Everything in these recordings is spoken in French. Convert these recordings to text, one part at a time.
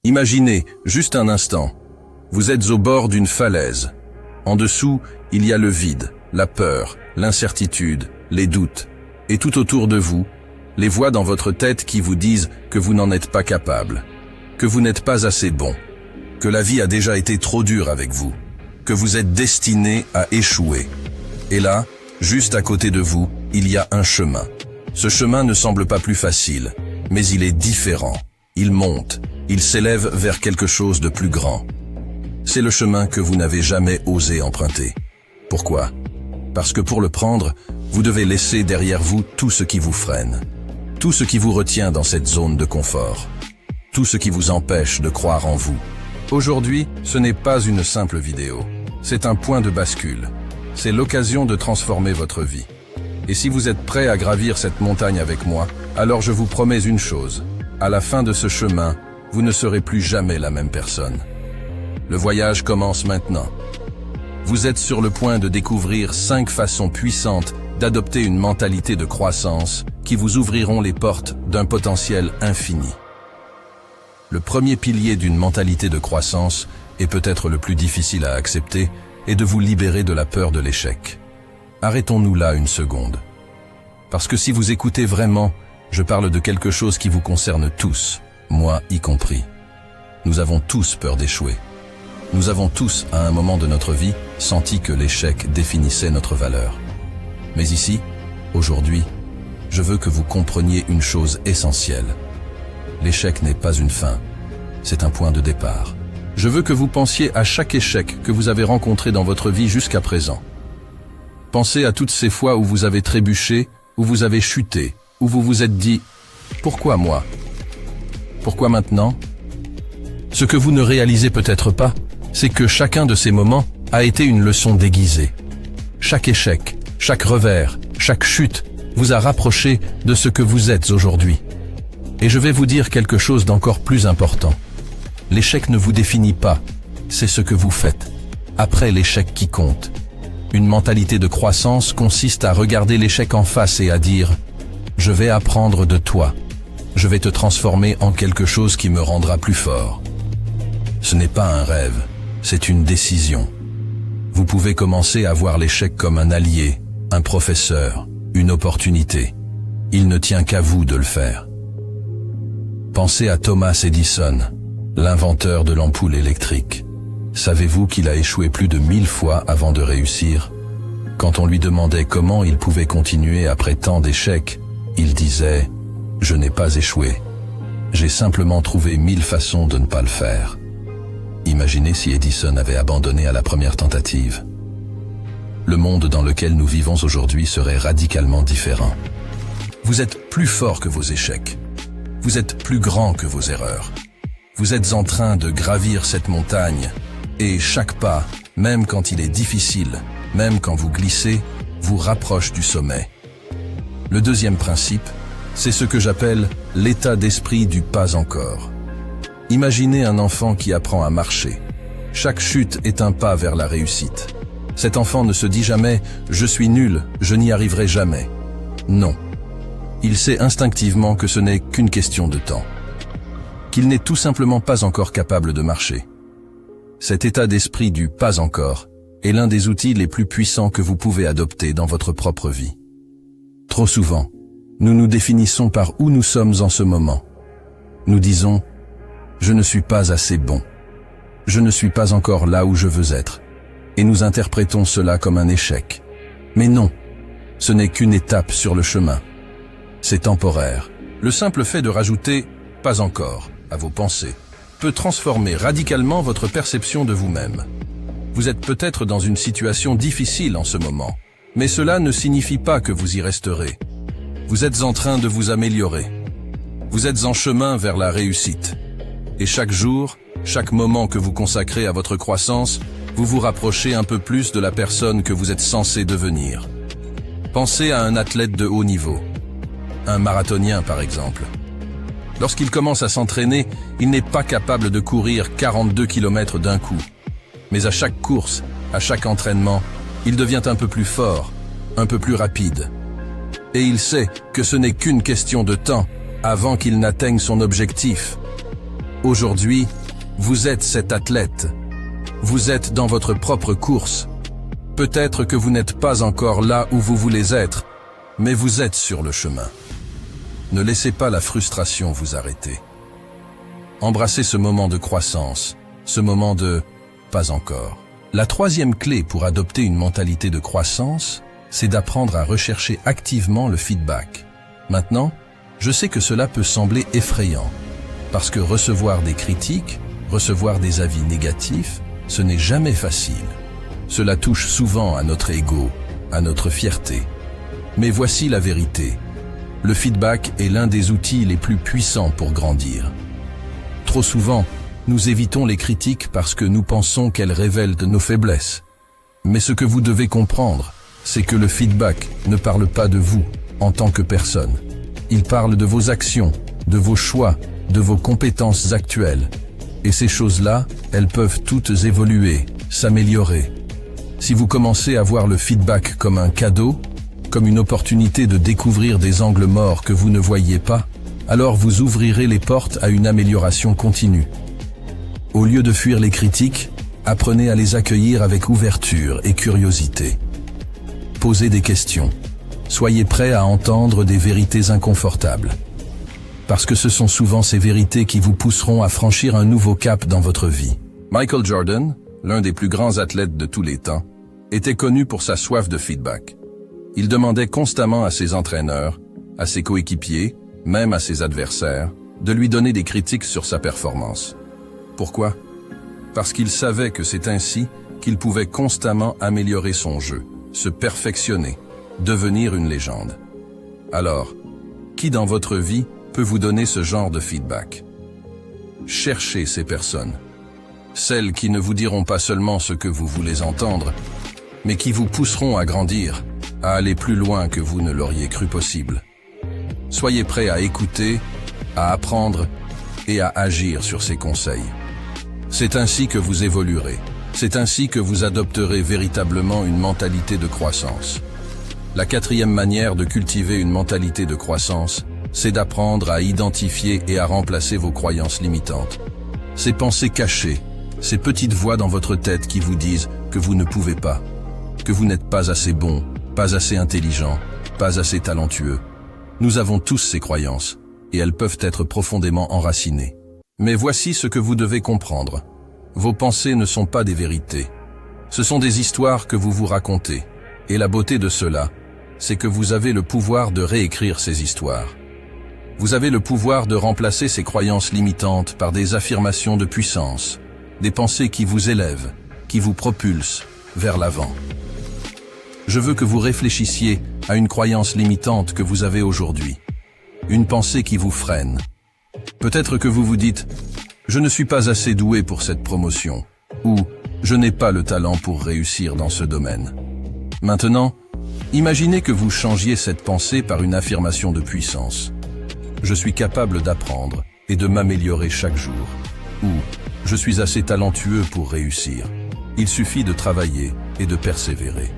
Imaginez, juste un instant, vous êtes au bord d'une falaise. En dessous, il y a le vide, la peur, l'incertitude, les doutes. Et tout autour de vous, les voix dans votre tête qui vous disent que vous n'en êtes pas capable, que vous n'êtes pas assez bon, que la vie a déjà été trop dure avec vous, que vous êtes destiné à échouer. Et là, juste à côté de vous, il y a un chemin. Ce chemin ne semble pas plus facile, mais il est différent. Il monte, il s'élève vers quelque chose de plus grand. C'est le chemin que vous n'avez jamais osé emprunter. Pourquoi? Parce que pour le prendre, vous devez laisser derrière vous tout ce qui vous freine, tout ce qui vous retient dans cette zone de confort, tout ce qui vous empêche de croire en vous. Aujourd'hui, ce n'est pas une simple vidéo, c'est un point de bascule. C'est l'occasion de transformer votre vie. Et si vous êtes prêt à gravir cette montagne avec moi, alors je vous promets une chose. À la fin de ce chemin, vous ne serez plus jamais la même personne. Le voyage commence maintenant. Vous êtes sur le point de découvrir 5 façons puissantes d'adopter une mentalité de croissance qui vous ouvriront les portes d'un potentiel infini. Le premier pilier d'une mentalité de croissance, et peut-être le plus difficile à accepter, est de vous libérer de la peur de l'échec. Arrêtons-nous là une seconde. Parce que si vous écoutez vraiment, je parle de quelque chose qui vous concerne tous, moi y compris. Nous avons tous peur d'échouer. Nous avons tous, à un moment de notre vie, senti que l'échec définissait notre valeur. Mais ici, aujourd'hui, je veux que vous compreniez une chose essentielle. L'échec n'est pas une fin, c'est un point de départ. Je veux que vous pensiez à chaque échec que vous avez rencontré dans votre vie jusqu'à présent. Pensez à toutes ces fois où vous avez trébuché, où vous avez chuté, où vous vous êtes dit « Pourquoi moi ? Pourquoi maintenant ?» Ce que vous ne réalisez peut-être pas, c'est que chacun de ces moments a été une leçon déguisée. Chaque échec, chaque revers, chaque chute vous a rapproché de ce que vous êtes aujourd'hui. Et je vais vous dire quelque chose d'encore plus important. L'échec ne vous définit pas, c'est ce que vous faites. Après l'échec qui compte. Une mentalité de croissance consiste à regarder l'échec en face et à dire « Je vais apprendre de toi. Je vais te transformer en quelque chose qui me rendra plus fort. » Ce n'est pas un rêve, c'est une décision. Vous pouvez commencer à voir l'échec comme un allié, un professeur, une opportunité. Il ne tient qu'à vous de le faire. Pensez à Thomas Edison, l'inventeur de l'ampoule électrique. Savez-vous qu'il a échoué plus de 1000 fois avant de réussir? Quand on lui demandait comment il pouvait continuer après tant d'échecs, il disait « Je n'ai pas échoué. J'ai simplement trouvé 1000 façons de ne pas le faire. » Imaginez si Edison avait abandonné à la première tentative. Le monde dans lequel nous vivons aujourd'hui serait radicalement différent. Vous êtes plus fort que vos échecs. Vous êtes plus grand que vos erreurs. Vous êtes en train de gravir cette montagne, et chaque pas, même quand il est difficile, même quand vous glissez, vous rapproche du sommet. Le deuxième principe, c'est ce que j'appelle l'état d'esprit du pas encore. Imaginez un enfant qui apprend à marcher. Chaque chute est un pas vers la réussite. Cet enfant ne se dit jamais « je suis nul, je n'y arriverai jamais ». Non. Il sait instinctivement que ce n'est qu'une question de temps. Qu'il n'est tout simplement pas encore capable de marcher. Cet état d'esprit du « pas encore » est l'un des outils les plus puissants que vous pouvez adopter dans votre propre vie. Trop souvent, nous nous définissons par où nous sommes en ce moment. Nous disons « je ne suis pas assez bon »,« je ne suis pas encore là où je veux être », et nous interprétons cela comme un échec. Mais non, ce n'est qu'une étape sur le chemin. C'est temporaire. Le simple fait de rajouter « pas encore » à vos pensées peut transformer radicalement votre perception de vous-même. Vous êtes peut-être dans une situation difficile en ce moment, mais cela ne signifie pas que vous y resterez. Vous êtes en train de vous améliorer. Vous êtes en chemin vers la réussite. Et chaque jour, chaque moment que vous consacrez à votre croissance, vous vous rapprochez un peu plus de la personne que vous êtes censé devenir. Pensez à un athlète de haut niveau. Un marathonien par exemple. Lorsqu'il commence à s'entraîner, il n'est pas capable de courir 42 km d'un coup. Mais à chaque course, à chaque entraînement, il devient un peu plus fort, un peu plus rapide. Et il sait que ce n'est qu'une question de temps avant qu'il n'atteigne son objectif. Aujourd'hui, vous êtes cet athlète. Vous êtes dans votre propre course. Peut-être que vous n'êtes pas encore là où vous voulez être, mais vous êtes sur le chemin. Ne laissez pas la frustration vous arrêter. Embrassez ce moment de croissance, ce moment de « pas encore ». La troisième clé pour adopter une mentalité de croissance, c'est d'apprendre à rechercher activement le feedback. Maintenant, je sais que cela peut sembler effrayant, parce que recevoir des critiques, recevoir des avis négatifs, ce n'est jamais facile. Cela touche souvent à notre ego, à notre fierté. Mais voici la vérité. Le feedback est l'un des outils les plus puissants pour grandir. Trop souvent, nous évitons les critiques parce que nous pensons qu'elles révèlent de nos faiblesses. Mais ce que vous devez comprendre, c'est que le feedback ne parle pas de vous en tant que personne. Il parle de vos actions, de vos choix, de vos compétences actuelles. Et ces choses-là, elles peuvent toutes évoluer, s'améliorer. Si vous commencez à voir le feedback comme un cadeau, comme une opportunité de découvrir des angles morts que vous ne voyiez pas, alors vous ouvrirez les portes à une amélioration continue. Au lieu de fuir les critiques, apprenez à les accueillir avec ouverture et curiosité. Posez des questions. Soyez prêts à entendre des vérités inconfortables. Parce que ce sont souvent ces vérités qui vous pousseront à franchir un nouveau cap dans votre vie. Michael Jordan, l'un des plus grands athlètes de tous les temps, était connu pour sa soif de feedback. Il demandait constamment à ses entraîneurs, à ses coéquipiers, même à ses adversaires, de lui donner des critiques sur sa performance. Pourquoi? Parce qu'il savait que c'est ainsi qu'il pouvait constamment améliorer son jeu, se perfectionner, devenir une légende. Alors, qui dans votre vie peut vous donner ce genre de feedback? Cherchez ces personnes. Celles qui ne vous diront pas seulement ce que vous voulez entendre, mais qui vous pousseront à grandir, à aller plus loin que vous ne l'auriez cru possible. Soyez prêts à écouter, à apprendre et à agir sur ces conseils. C'est ainsi que vous évoluerez. C'est ainsi que vous adopterez véritablement une mentalité de croissance. La quatrième manière de cultiver une mentalité de croissance, c'est d'apprendre à identifier et à remplacer vos croyances limitantes. Ces pensées cachées, ces petites voix dans votre tête qui vous disent que vous ne pouvez pas, que vous n'êtes pas assez bon, pas assez intelligent, pas assez talentueux. Nous avons tous ces croyances, et elles peuvent être profondément enracinées. Mais voici ce que vous devez comprendre. Vos pensées ne sont pas des vérités. Ce sont des histoires que vous vous racontez. Et la beauté de cela, c'est que vous avez le pouvoir de réécrire ces histoires. Vous avez le pouvoir de remplacer ces croyances limitantes par des affirmations de puissance, des pensées qui vous élèvent, qui vous propulsent vers l'avant. Je veux que vous réfléchissiez à une croyance limitante que vous avez aujourd'hui, une pensée qui vous freine. Peut-être que vous vous dites « Je ne suis pas assez doué pour cette promotion » ou « Je n'ai pas le talent pour réussir dans ce domaine ». Maintenant, imaginez que vous changiez cette pensée par une affirmation de puissance. « Je suis capable d'apprendre et de m'améliorer chaque jour » ou « Je suis assez talentueux pour réussir. Il suffit de travailler et de persévérer ».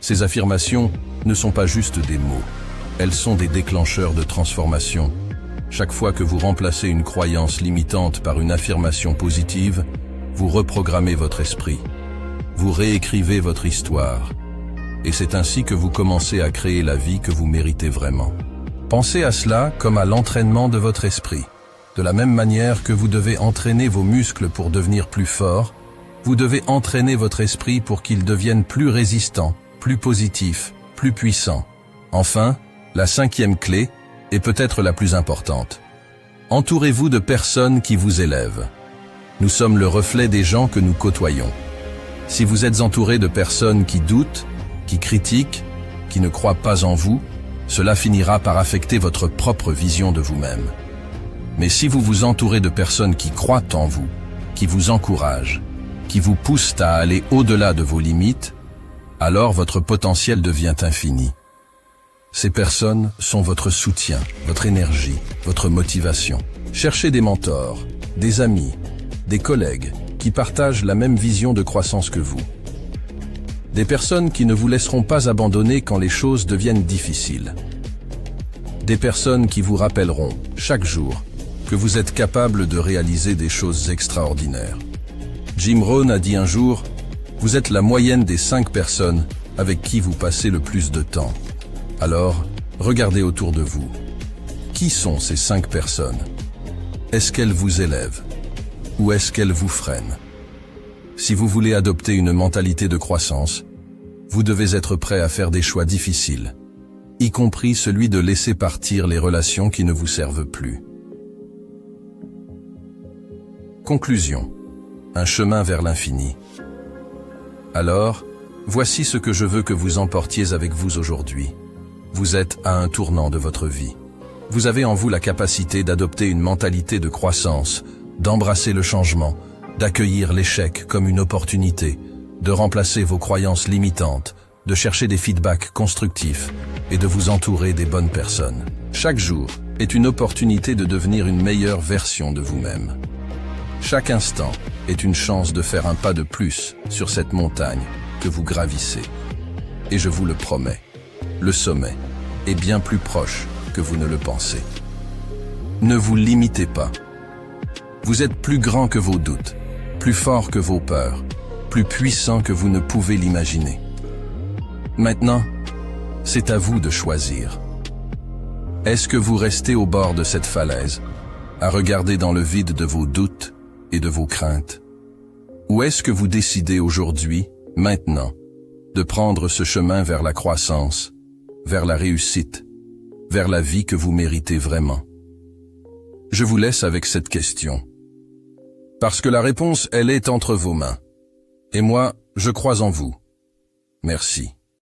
Ces affirmations ne sont pas juste des mots, elles sont des déclencheurs de transformation. Chaque fois que vous remplacez une croyance limitante par une affirmation positive, vous reprogrammez votre esprit. Vous réécrivez votre histoire. Et c'est ainsi que vous commencez à créer la vie que vous méritez vraiment. Pensez à cela comme à l'entraînement de votre esprit. De la même manière que vous devez entraîner vos muscles pour devenir plus forts, vous devez entraîner votre esprit pour qu'il devienne plus résistant, plus positif, plus puissant. Enfin, la cinquième clé est peut-être la plus importante. Entourez-vous de personnes qui vous élèvent. Nous sommes le reflet des gens que nous côtoyons. Si vous êtes entouré de personnes qui doutent, qui critiquent, qui ne croient pas en vous, cela finira par affecter votre propre vision de vous-même. Mais si vous vous entourez de personnes qui croient en vous, qui vous encouragent, qui vous poussent à aller au-delà de vos limites, alors votre potentiel devient infini. Ces personnes sont votre soutien, votre énergie, votre motivation. Cherchez des mentors, des amis, des collègues qui partagent la même vision de croissance que vous. Des personnes qui ne vous laisseront pas abandonner quand les choses deviennent difficiles. Des personnes qui vous rappelleront, chaque jour, que vous êtes capable de réaliser des choses extraordinaires. Jim Rohn a dit un jour, « Vous êtes la moyenne des 5 personnes avec qui vous passez le plus de temps. » Alors, regardez autour de vous. Qui sont ces 5 personnes? Est-ce qu'elles vous élèvent? Ou est-ce qu'elles vous freinent? Si vous voulez adopter une mentalité de croissance, vous devez être prêt à faire des choix difficiles, y compris celui de laisser partir les relations qui ne vous servent plus. Conclusion. Un chemin vers l'infini. Alors, voici ce que je veux que vous emportiez avec vous aujourd'hui. Vous êtes à un tournant de votre vie. Vous avez en vous la capacité d'adopter une mentalité de croissance, d'embrasser le changement, d'accueillir l'échec comme une opportunité, de remplacer vos croyances limitantes, de chercher des feedbacks constructifs et de vous entourer des bonnes personnes. Chaque jour est une opportunité de devenir une meilleure version de vous-même. Chaque instant est une chance de faire un pas de plus sur cette montagne que vous gravissez. Et je vous le promets, le sommet est bien plus proche que vous ne le pensez. Ne vous limitez pas. Vous êtes plus grand que vos doutes, plus fort que vos peurs, plus puissant que vous ne pouvez l'imaginer. Maintenant, c'est à vous de choisir. Est-ce que vous restez au bord de cette falaise, à regarder dans le vide de vos doutes et de vos craintes? Ou est-ce que vous décidez aujourd'hui, maintenant, de prendre ce chemin vers la croissance, vers la réussite, vers la vie que vous méritez vraiment? Je vous laisse avec cette question. Parce que la réponse, elle est entre vos mains. Et moi, je crois en vous. Merci.